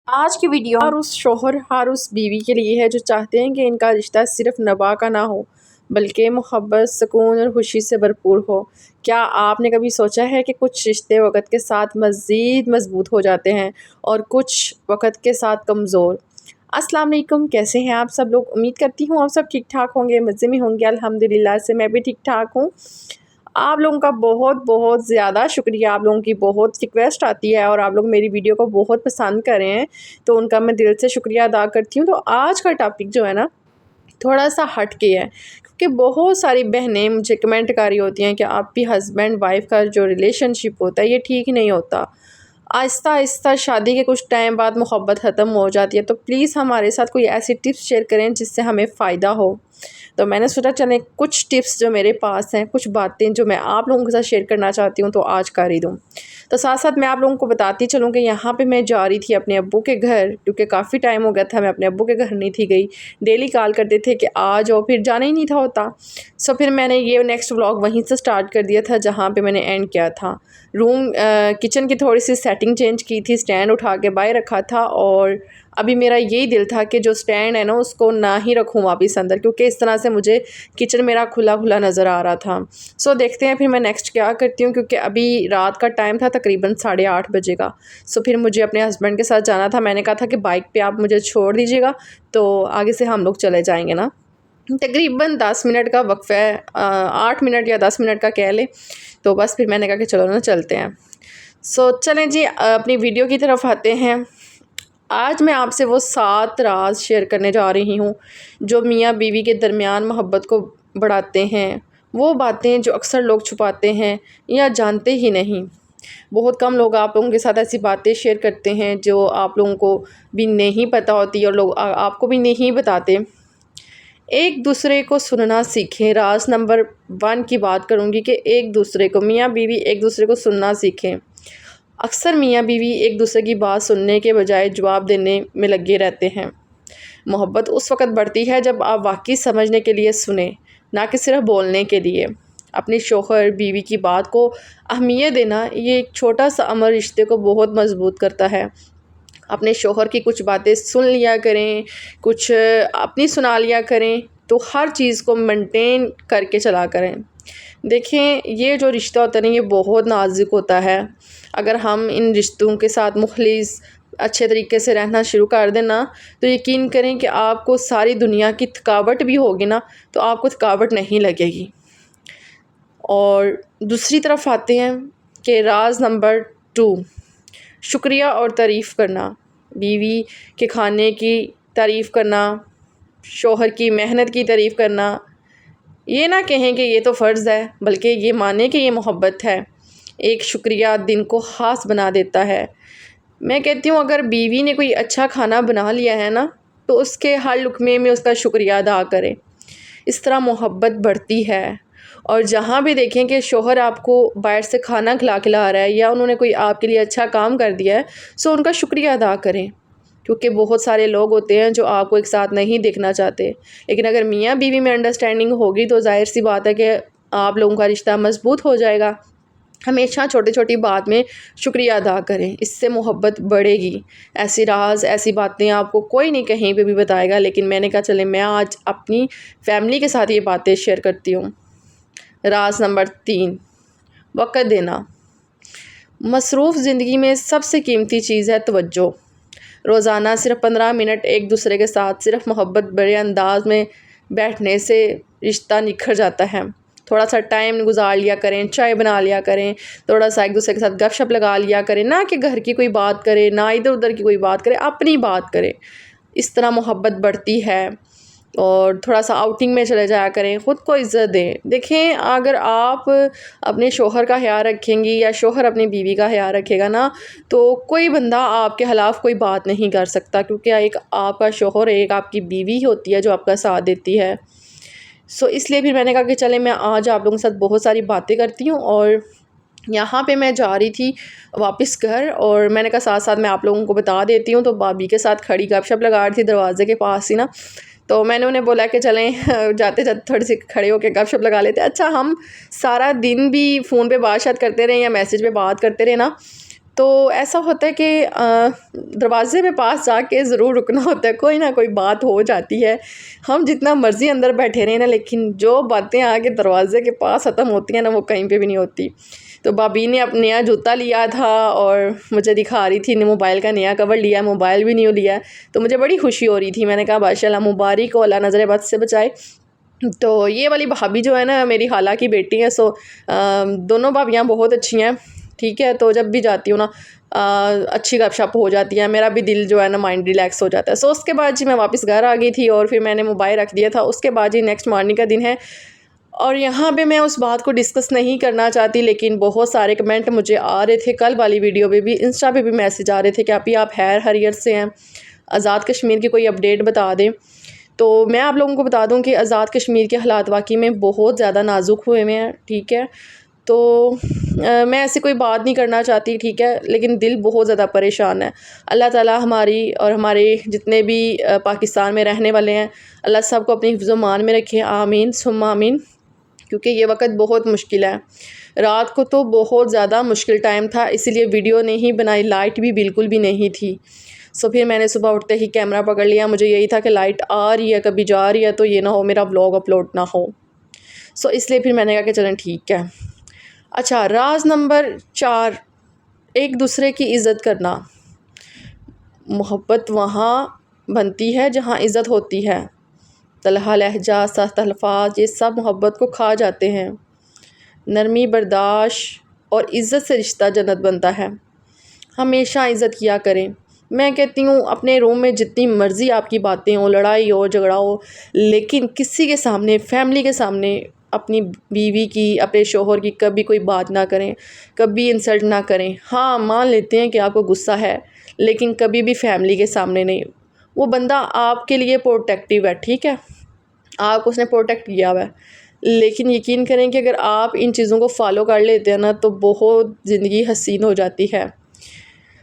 आज की वीडियो हर उस शोहर हर उस बीवी के लिए है जो चाहते हैं कि इनका रिश्ता सिर्फ नभा का ना हो बल्कि मोहब्बत, सुकून और खुशी से भरपूर हो। क्या आपने कभी सोचा है कि कुछ रिश्ते वक़्त के साथ मज़ीद मज़बूत हो जाते हैं और कुछ वक़्त के साथ कमज़ोर। अस्सलाम वालेकुम, कैसे हैं आप सब लोग? उम्मीद करती हूँ आप सब ठीक-ठाक होंगे, मज़े में होंगे। अल्हम्दुलिल्लाह से मैं भी ठीक-ठाक हूँ। आप लोगों का बहुत बहुत ज़्यादा शुक्रिया, आप लोगों की बहुत रिक्वेस्ट आती है और आप लोग मेरी वीडियो को बहुत पसंद कर रहे हैं, तो उनका मैं दिल से शुक्रिया अदा करती हूँ। तो आज का टॉपिक जो है ना, थोड़ा-सा हट के है, क्योंकि बहुत सारी बहनें मुझे कमेंट कर रही होती हैं कि आपकी हस्बैंड वाइफ़ का जो रिलेशनशिप होता है, ये ठीक नहीं होता। आहिस्ता-आहिस्ता शादी के कुछ टाइम बाद मोहब्बत ख़त्म हो जाती है, तो प्लीज़ हमारे साथ कोई ऐसी टिप्स शेयर करें जिससे हमें फ़ायदा हो। तो मैंने सोचा चलें कुछ टिप्स जो मेरे पास हैं, कुछ बातें जो मैं आप लोगों के साथ शेयर करना चाहती हूँ, तो आज कर ही दूँ। तो साथ-साथ मैं आप लोगों को बताती चलूँ कि यहाँ पे मैं जा रही थी अपने अब्बू के घर, क्योंकि काफ़ी टाइम हो गया था मैं अपने अब्बू के घर नहीं थी गई। डेली कॉल करते थे कि आ जाओ, फिर जाना ही नहीं था होता। सो फिर मैंने ये नेक्स्ट व्लॉग वहीं से स्टार्ट कर दिया था जहाँ पे मैंने एंड किया था। किचन की थोड़ी-सी सेटिंग चेंज की थी, स्टैंड उठा के बाहर रखा था और अभी मेरा यही दिल था कि जो स्टैंड है ना उसको ना ही रखूँ वापस अंदर, क्योंकि इस तरह से मुझे किचन मेरा खुला-खुला नज़र आ रहा था। सो देखते हैं फिर मैं नेक्स्ट क्या करती हूँ, क्योंकि अभी रात का टाइम था तकरीबन 8:30 बजे का। सो फिर मुझे अपने हस्बैंड के साथ जाना था। मैंने कहा था कि बाइक पे आप मुझे छोड़ दीजिएगा, तो आगे से हम लोग चले जाएँगे ना। तकरीबन 10 मिनट का वक़्फ़ा है, 8 मिनट या 10 मिनट का कह लें। तो बस फिर मैंने कहा कि चलो ना चलते हैं। सो चलें जी, अपनी वीडियो की तरफ आते हैं। आज मैं आपसे वो 7 राज़ शेयर करने जा रही हूँ, जो मियाँ बीवी के दरमियान मोहब्बत को बढ़ाते हैं। वो बातें जो अक्सर लोग छुपाते हैं या जानते ही नहीं। बहुत कम लोग आप लोगों के साथ ऐसी बातें शेयर करते हैं जो आप लोगों को भी नहीं पता होती और लोग आपको भी नहीं बताते। एक दूसरे को सुनना सीखें। राज़ नंबर 1 की बात करूँगी कि एक दूसरे को, मियाँ बीवी एक दूसरे को सुनना सीखें। अक्सर मियाँ बीवी एक दूसरे की बात सुनने के बजाय जवाब देने में लगे रहते हैं। मोहब्बत उस वक़्त बढ़ती है जब आप वाक़ई समझने के लिए सुने, ना कि सिर्फ़ बोलने के लिए। अपने शौहर बीवी की बात को अहमियत देना, ये एक छोटा-सा अमल रिश्ते को बहुत मज़बूत करता है। अपने शौहर की कुछ बातें सुन लिया करें, कुछ अपनी सुना लिया करें, तो हर चीज़ को मेंटेन करके चला करें। देखें, ये जो रिश्ता होता है ना, ये बहुत नाज़ुक होता है। अगर हम इन रिश्तों के साथ मुख़लिस अच्छे तरीके से रहना शुरू कर दें ना, तो यकीन करें कि आपको सारी दुनिया की थकावट भी होगी ना, तो आपको थकावट नहीं लगेगी। और दूसरी तरफ आते हैं कि राज़ नंबर 2, शुक्रिया और तारीफ़ करना। बीवी के खाने की तारीफ़ करना, शौहर की मेहनत की तारीफ़ करना। ये ना कहें कि ये तो फ़र्ज़ है, बल्कि ये मानें कि ये मोहब्बत है। एक शुक्रिया दिन को ख़ास बना देता है। मैं कहती हूँ, अगर बीवी ने कोई अच्छा खाना बना लिया है ना, तो उसके हर लुक़मे में उसका शुक्रिया अदा करें। इस तरह मोहब्बत बढ़ती है। और जहाँ भी देखें कि शौहर आपको बाहर से खाना खिला रहा है या उन्होंने कोई आपके लिए अच्छा काम कर दिया है, सो उनका शुक्रिया अदा करें। क्योंकि बहुत सारे लोग होते हैं जो आपको एक साथ नहीं देखना चाहते। लेकिन अगर मियाँ बीवी में अंडरस्टैंडिंग होगी, तो ज़ाहिर-सी बात है कि आप लोगों का रिश्ता मज़बूत हो जाएगा। हमेशा छोटी-छोटी बात में शुक्रिया अदा करें, इससे मोहब्बत बढ़ेगी। ऐसी राज़, ऐसी बातें आपको कोई नहीं कहीं पे भी बताएगा, लेकिन मैंने कहा चलें मैं आज अपनी फैमिली के साथ ये बातें शेयर करती हूँ। राज़ नंबर 3, वक़्त देना। मसरूफ़ ज़िंदगी में सबसे कीमती चीज़ है तवज्जो। रोज़ाना सिर्फ़ 15 मिनट एक दूसरे के साथ सिर्फ़ मोहब्बत भरे अंदाज़ में बैठने से रिश्ता निखर जाता है। थोड़ा-सा टाइम गुज़ार लिया करें, चाय बना लिया करें, थोड़ा-सा एक दूसरे के साथ गपशप लगा लिया करें, ना कि घर की कोई बात करें, ना इधर-उधर की कोई बात करें, अपनी बात करें। इस तरह मोहब्बत बढ़ती है। और थोड़ा-सा आउटिंग में चले जाया करें, ख़ुद को इज़्ज़त दें। देखें, अगर आप अपने शौहर का ख़्याल रखेंगी या शौहर अपनी बीवी का ख़्याल रखेगा ना, तो कोई बंदा आपके ख़िलाफ़ कोई बात नहीं कर सकता, क्योंकि एक आपका शौहर, एक आपकी बीवी होती है जो आपका साथ देती है। सो इसलिए फिर मैंने कहा कि चलें मैं आज आप लोगों के साथ बहुत सारी बातें करती हूँ। और यहाँ पे मैं जा रही थी वापस घर, और मैंने कहा साथ-साथ मैं आप लोगों को बता देती हूँ। तो भाभी के साथ खड़ी गपशप लगा रही थी दरवाज़े के पास ही ना, तो मैंने उन्हें बोला कि चलें जाते-जाते थोड़ी-सी खड़े होके गपशप लगा लेते हैं। अच्छा, हम सारा दिन भी फ़ोन पे बात शात करते रहें या मैसेज पे बात करते रहें ना, तो ऐसा होता है कि दरवाज़े पे पास जाके ज़रूर रुकना होता है, कोई ना कोई बात हो जाती है। हम जितना मर्ज़ी अंदर बैठे रहें ना, लेकिन जो बातें आके दरवाज़े के पास ख़त्म होती हैं ना, वो कहीं पे भी नहीं होती। तो भाभी ने अपना नया जूता लिया था और मुझे दिखा रही थी, ने मोबाइल का नया कवर लिया, मोबाइल भी न्यू लिया, तो मुझे बड़ी खुशी हो रही थी। मैंने कहा माशाल्लाह मुबारक हो, अल्लाह नज़र बद से बचाए। तो ये वाली भाभी जो है ना, मेरी खाला की बेटी है। दोनों भाभियाँ बहुत अच्छी हैं, ठीक है। तो जब भी जाती हूँ ना, अच्छी गपशप हो जाती है, मेरा भी दिल जो है ना माइंड रिलैक्स हो जाता है। उसके बाद जी मैं वापस घर आ गई थी और फिर मैंने मोबाइल रख दिया था। उसके बाद जी नेक्स्ट मॉर्निंग का दिन है और यहाँ पे मैं उस बात को डिस्कस नहीं करना चाहती, लेकिन बहुत सारे कमेंट मुझे आ रहे थे। कल वाली वीडियो पे भी, इंस्टा पे भी मैसेज आ रहे थे कि आप हैरियत से हैं, आज़ाद कश्मीर की कोई अपडेट बता दें। तो मैं आप लोगों को बता दूं कि आज़ाद कश्मीर के हालात वाकई में बहुत ज़्यादा नाजुक हुए हुए हैं, ठीक है। तो मैं ऐसी कोई बात नहीं करना चाहती, ठीक है, लेकिन दिल बहुत ज़्यादा परेशान है। अल्लाह ताला हमारी और हमारे जितने भी पाकिस्तान में रहने वाले हैं, अल्लाह सबको अपनी हिफ्ज़-ओ-मान में रखे, आमीन सुम्मा आमीन। क्योंकि ये वक्त बहुत मुश्किल है। रात को तो बहुत ज़्यादा मुश्किल टाइम था, इसीलिए वीडियो नहीं बनाई, लाइट भी बिल्कुल भी नहीं थी। फिर मैंने सुबह उठते ही कैमरा पकड़ लिया। मुझे यही था कि लाइट आ रही है, कभी जा रही है, तो ये ना हो मेरा व्लॉग अपलोड ना हो। इसलिए फिर मैंने कहा कि चलें ठीक है। अच्छा, राज नंबर 4, एक दूसरे की इज़्ज़त करना। मोहब्बत वहाँ बनती है जहाँ इज़्ज़त होती है। तलहा लहजा, सख्त अल्फाज, ये सब मोहब्बत को खा जाते हैं। नरमी, बर्दाश्त और इज़्ज़त से रिश्ता जन्नत बनता है। हमेशा इज़्ज़त किया करें। मैं कहती हूँ अपने रूम में जितनी मर्ज़ी आपकी बातें हो, लड़ाई हो, झगड़ा हो, लेकिन किसी के सामने, फैमिली के सामने, अपनी बीवी की, अपने शोहर की कभी कोई बात ना करें, कभी इंसल्ट ना करें। हाँ, मान लेते हैं कि आपको गुस्सा है, लेकिन कभी भी फैमिली के सामने नहीं। वो बंदा आपके लिए प्रोटेक्टिव है, ठीक है, आपको उसने प्रोटेक्ट किया हुआ है। लेकिन यकीन करें कि अगर आप इन चीज़ों को फॉलो कर लेते हैं ना, तो बहुत ज़िंदगी हसीन हो जाती है।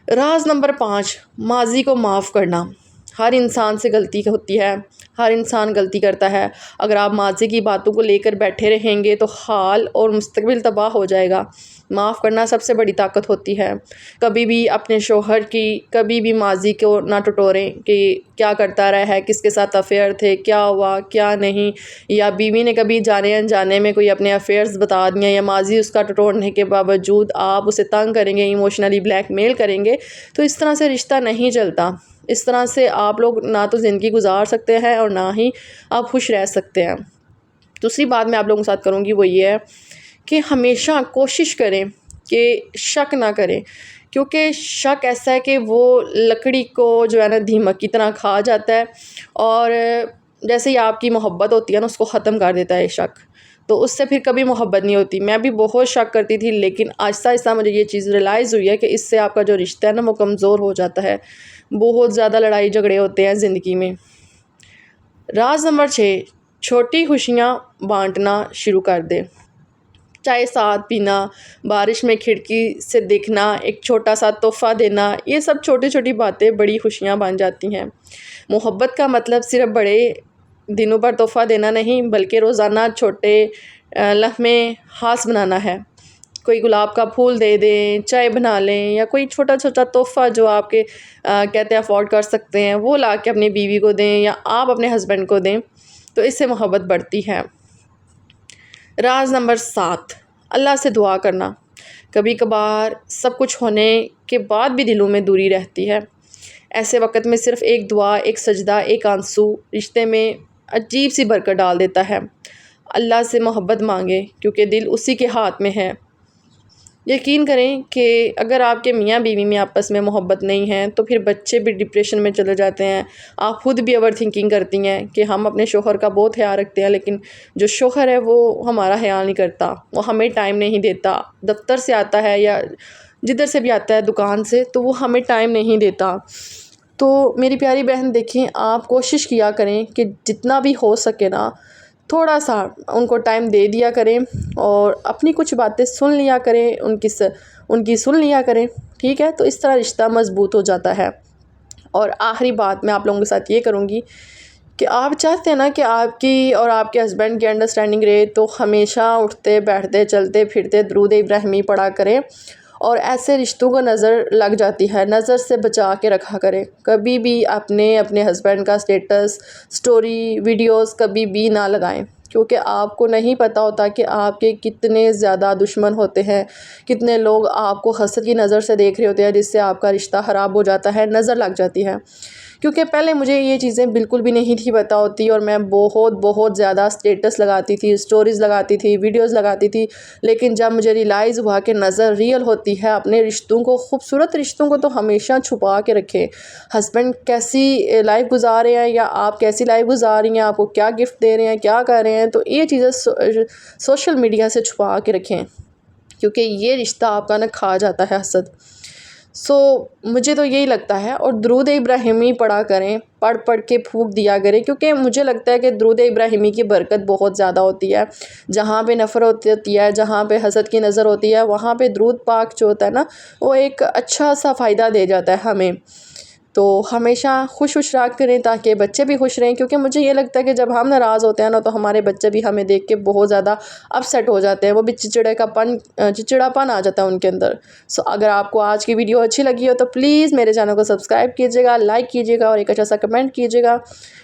राज नंबर 5, माज़ी को माफ़ करना। हर इंसान से गलती होती है, हर इंसान गलती करता है। अगर आप माज़ी की बातों को लेकर बैठे रहेंगे तो हाल और मुस्तकबिल तबाह हो जाएगा। माफ़ करना सबसे बड़ी ताकत होती है। कभी भी अपने शोहर की, कभी भी माज़ी को ना टटोरें कि क्या करता रहा है, किसके साथ अफेयर थे, क्या हुआ क्या नहीं, या बीवी ने कभी जाने अनजाने में कोई अपने अफेयर्स बता दिए, या माज़ी उसका टटोरने के बावजूद आप उसे तंग करेंगे, इमोशनली ब्लैकमेल करेंगे, तो इस तरह से रिश्ता नहीं चलता। इस तरह से आप लोग ना तो ज़िंदगी गुजार सकते हैं और ना ही आप खुश रह सकते हैं। दूसरी बात मैं आप लोगों के साथ करूँगी वो ये है कि हमेशा कोशिश करें कि शक ना करें, क्योंकि शक ऐसा है कि वो लकड़ी को जो है ना दीमक की तरह खा जाता है और जैसे ही आपकी मोहब्बत होती है ना, उसको ख़त्म कर देता है शक। तो उससे फिर कभी मोहब्बत नहीं होती। मैं भी बहुत शक करती थी, लेकिन आहिस्ता आहिस्ता मुझे ये चीज़ रियलाइज़ हुई है कि इससे आपका जो रिश्ता है ना, वो कमज़ोर हो जाता है। बहुत ज़्यादा लड़ाई झगड़े होते हैं ज़िंदगी में। राज नंबर 6, छोटी खुशियाँ बांटना शुरू कर दें। चाय साथ पीना, बारिश में खिड़की से देखना, एक छोटा सा तोहफ़ा देना, ये सब छोटी छोटी बातें बड़ी खुशियाँ बन जाती हैं। मोहब्बत का मतलब सिर्फ बड़े दिनों पर तोहफ़ा देना नहीं, बल्कि रोज़ाना छोटे लम्हे ख़ास बनाना है। कोई गुलाब का फूल दे दें, चाय बना लें, या कोई छोटा छोटा तोहफ़ा जो आपके कहते हैं अफोर्ड कर सकते हैं, वो ला के अपनी बीवी को दें या आप अपने हस्बैंड को दें, तो इससे मोहब्बत बढ़ती है। राज नंबर 7, अल्लाह से दुआ करना। कभी कभार सब कुछ होने के बाद भी दिलों में दूरी रहती है। ऐसे वक्त में सिर्फ़ एक दुआ, एक सजदा, एक आंसू रिश्ते में अजीब सी बरकत डाल देता है। अल्लाह से मोहब्बत मांगे, क्योंकि दिल उसी के हाथ में है। यकीन करें कि अगर आपके मियाँ बीवी में आपस में मोहब्बत नहीं है, तो फिर बच्चे भी डिप्रेशन में चले जाते हैं। आप खुद भी ओवर थिंकिंग करती हैं कि हम अपने शोहर का बहुत ख्याल रखते हैं, लेकिन जो शोहर है वो हमारा ख्याल नहीं करता, वो हमें टाइम नहीं देता। दफ्तर से आता है या जिधर से भी आता है, दुकान से, तो वो हमें टाइम नहीं देता। तो मेरी प्यारी बहन, देखें, आप कोशिश किया करें कि जितना भी हो सके ना, थोड़ा सा उनको टाइम दे दिया करें और अपनी कुछ बातें सुन लिया करें, उनकी सुन लिया करें, ठीक है। तो इस तरह रिश्ता मज़बूत हो जाता है। और आखिरी बात मैं आप लोगों के साथ ये करूँगी कि आप चाहते हैं ना कि आपकी और आपके हस्बैंड की अंडरस्टैंडिंग रहे, तो हमेशा उठते बैठते चलते फिरते दरूद इब्राहिमी पढ़ा करें और ऐसे रिश्तों को नज़र लग जाती है, नज़र से बचा के रखा करें। कभी भी अपने हस्बैंड का स्टेटस, स्टोरी, वीडियोस कभी भी ना लगाएं, क्योंकि आपको नहीं पता होता कि आपके कितने ज़्यादा दुश्मन होते हैं, कितने लोग आपको हसद की नज़र से देख रहे होते हैं, जिससे आपका रिश्ता ख़राब हो जाता है, नज़र लग जाती है। क्योंकि पहले मुझे ये चीज़ें बिल्कुल भी नहीं थी पता होती और मैं बहुत ज़्यादा स्टेटस लगाती थी, स्टोरीज़ लगाती थी, वीडियोज़ लगाती थी। लेकिन जब मुझे रियलाइज़ हुआ कि नज़र रियल होती है, अपने रिश्तों को, खूबसूरत रिश्तों को तो हमेशा छुपा के रखें। हस्बैंड कैसी लाइफ गुजार रहे हैं या आप कैसी लाइफ गुजार रही हैं, आपको क्या गिफ्ट दे रहे हैं, क्या कर रहे हैं, तो ये चीज़ें सोशल मीडिया से छुपा के रखें, क्योंकि ये रिश्ता आपका ना खा जाता है हसद। मुझे तो यही लगता है। और दुरूद इब्राहिमी पढ़ा करें, पढ़ के फूंक दिया करें, क्योंकि मुझे लगता है कि दुरूद इब्राहिमी की बरकत बहुत ज़्यादा होती है। जहाँ पे नफ़रत होती है, जहाँ पे हसद की नज़र होती है, वहाँ पे दुरूद पाक जो होता है ना, वो एक अच्छा सा फ़ायदा दे जाता है हमें। तो हमेशा खुश रहा करें ताकि बच्चे भी खुश रहें, क्योंकि मुझे ये लगता है कि जब हम नाराज़ होते हैं ना, तो हमारे बच्चे भी हमें देख के बहुत ज़्यादा अपसेट हो जाते हैं, वो भी चिड़चिड़ापन आ जाता है उनके अंदर। अगर आपको आज की वीडियो अच्छी लगी हो तो प्लीज़ मेरे चैनल को सब्सक्राइब कीजिएगा, लाइक कीजिएगा और एक अच्छा सा कमेंट कीजिएगा।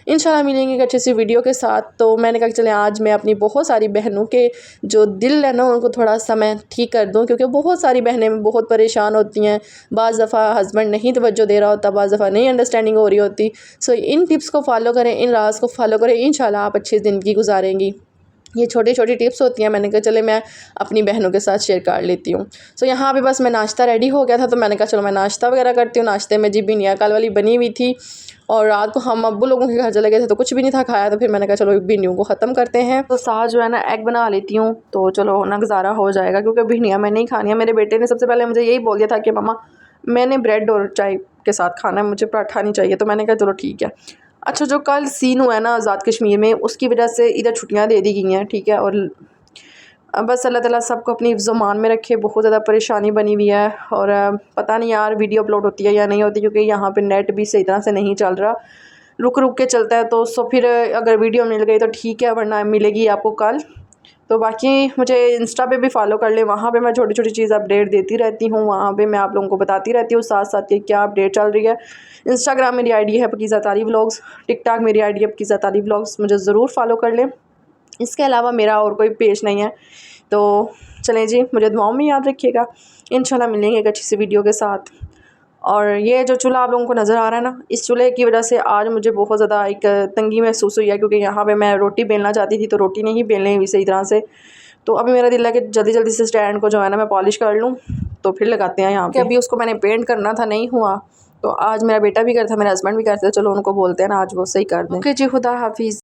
इंशाल्लाह मिलेंगे एक अच्छी सी वीडियो के साथ। तो मैंने कहा चलें आज मैं अपनी बहुत सारी बहनों के जो दिल है ना, उनको थोड़ा सा मैं ठीक कर दूँ, क्योंकि बहुत सारी बहनें बहुत परेशान होती हैं। बाज़ दफ़ा हस्बैंड नहीं तवज्जो दे रहा होता, बाज़ दफ़ा नहीं अंडरस्टैंडिंग हो रही होती। इन टिप्स को फॉलो करें, इन राज को फॉलो करें, इंशाल्लाह आप अच्छी ज़िंदगी गुजारेंगी। ये छोटी छोटी टिप्स होती हैं, मैंने कहा चले मैं अपनी बहनों के साथ शेयर कर लेती हूँ। यहाँ पे बस मैं नाश्ता रेडी हो गया था, तो मैंने कहा चलो मैं नाश्ता वगैरह करती हूँ। नाश्ते में जी भिंडियाँ कल वाली बनी हुई थी, और रात को हम अब्बू लोगों के घर चले गए थे तो कुछ भी नहीं था खाया, तो फिर मैंने कहा चलो भिंडियों को ख़त्म करते हैं। तो साथ जो है ना एग बना लेती हूँ, तो चलो ना गुजारा हो जाएगा, क्योंकि भिंडियाँ मैं नहीं खानी है। मेरे बेटे ने सबसे पहले मुझे यही बोल दिया था कि मम्मा मैंने ब्रेड और चाय के साथ खाना है, मुझे पराठा नहीं चाहिए। तो मैंने कहा चलो ठीक है। अच्छा, जो कल सीन हुआ है ना आज़ाद कश्मीर में, उसकी वजह से इधर छुट्टियाँ दे दी गई हैं, ठीक है। और बस अल्लाह ताला सबको अपनी ज़ुबान में रखे। बहुत ज़्यादा परेशानी बनी हुई है, और पता नहीं यार वीडियो अपलोड होती है या नहीं होती, क्योंकि यहाँ पे नेट भी सही तरह से नहीं चल रहा, रुक के चलता है। तो फिर अगर वीडियो मिल गई तो ठीक है, वरना मिलेगी आपको कल। तो बाकी मुझे इंस्टा पे भी फॉलो कर ले, वहाँ पे मैं छोटी छोटी चीज़ अपडेट देती रहती हूँ, वहाँ पे मैं आप लोगों को बताती रहती हूँ साथ साथ कि क्या अपडेट चल रही है। इंस्टाग्राम मेरी आईडी है पकीज़ा तारी व्लॉग्स, टिकटॉक मेरी आईडी है पकीज़ा तारी व्लॉग्स, मुझे ज़रूर फॉलो कर लें। इसके अलावा मेरा और कोई पेज नहीं है। तो चलें जी, मुझे दुआओं में याद रखिएगा। इंशाल्लाह मिलेंगे एक अच्छी सी वीडियो के साथ। और ये जो चूल्हा आप लोगों को नज़र आ रहा है ना, इस चूल्हे की वजह से आज मुझे बहुत ज़्यादा एक तंगी महसूस हुई है, क्योंकि यहाँ पे मैं रोटी बेलना चाहती थी तो रोटी नहीं बेलने हुई सही तरह से। तो अभी मेरा दिल है कि जल्दी जल्दी से स्टैंड को जो है ना मैं पॉलिश कर लूँ, तो फिर लगाते हैं यहाँ पे। अभी उसको मैंने पेंट करना था, नहीं हुआ, तो आज मेरा बेटा भी करता, मेरा हस्बैंड भी करते, चलो उनको बोलते हैं ना आज वो सही कर दें। ओके जी, खुदा हाफिज़।